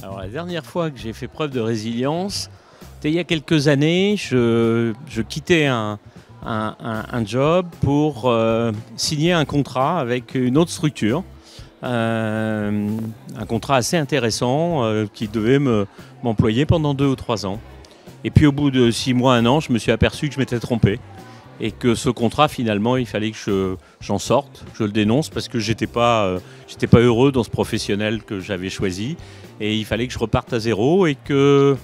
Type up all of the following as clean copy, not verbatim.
Alors la dernière fois que j'ai fait preuve de résilience, c'était il y a quelques années. Je quittais un job pour signer un contrat avec une autre structure. Un contrat assez intéressant qui devait m'employer pendant 2 ou 3 ans. Et puis au bout de 6 mois, 1 an, je me suis aperçu que je m'étais trompé. Et que ce contrat, finalement, il fallait que j'en sorte, que je le dénonce, parce que j'étais pas heureux dans ce professionnel que j'avais choisi. Et il fallait que je reparte à zéro et que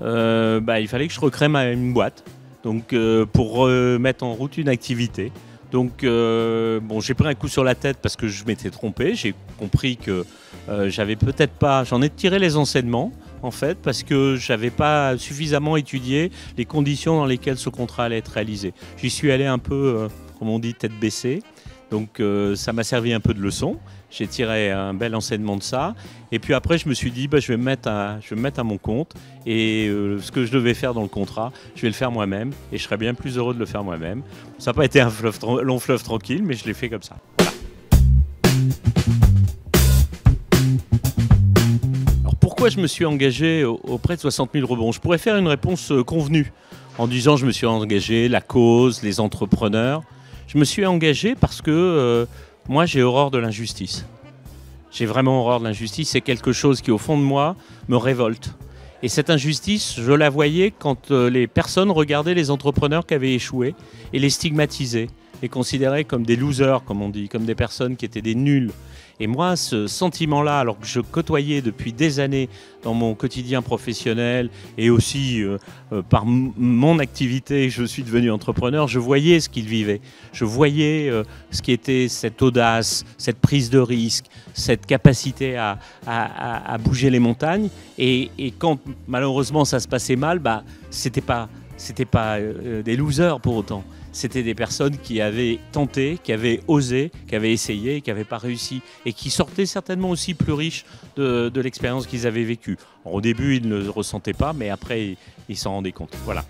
il fallait que je recrée une boîte donc, pour mettre en route une activité. Donc j'ai pris un coup sur la tête parce que je m'étais trompé. J'ai compris que j'avais peut-être pas... J'en ai tiré les enseignements, en fait, parce que j'avais pas suffisamment étudié les conditions dans lesquelles ce contrat allait être réalisé. J'y suis allé un peu, comme on dit, tête baissée. Donc ça m'a servi un peu de leçon. J'ai tiré un bel enseignement de ça. Et puis après, je me suis dit, je vais me mettre à mon compte. Et ce que je devais faire dans le contrat, je vais le faire moi-même. Et je serais bien plus heureux de le faire moi-même. Ça n'a pas été un long fleuve tranquille, mais je l'ai fait comme ça. Voilà. Alors pourquoi je me suis engagé auprès de 60 000 rebonds? Je pourrais faire une réponse convenue en disant je me suis engagé, la cause, les entrepreneurs. Je me suis engagé parce que moi, j'ai horreur de l'injustice. J'ai vraiment horreur de l'injustice. C'est quelque chose qui, au fond de moi, me révolte. Et cette injustice, je la voyais quand les personnes regardaient les entrepreneurs qui avaient échoué et les stigmatisaient, les considéraient comme des losers, comme on dit, comme des personnes qui étaient des nuls. Et moi, ce sentiment-là, alors que je côtoyais depuis des années dans mon quotidien professionnel et aussi par mon activité, je suis devenu entrepreneur, je voyais ce qu'ils vivaient. Je voyais ce qui était cette audace, cette prise de risque, cette capacité à bouger les montagnes. Et quand malheureusement ça se passait mal, c'était pas des losers pour autant. C'était des personnes qui avaient tenté, qui avaient osé, qui avaient essayé et qui n'avaient pas réussi. Et qui sortaient certainement aussi plus riches de l'expérience qu'ils avaient vécue. Au début, ils ne le ressentaient pas, mais après, ils s'en rendaient compte. Voilà.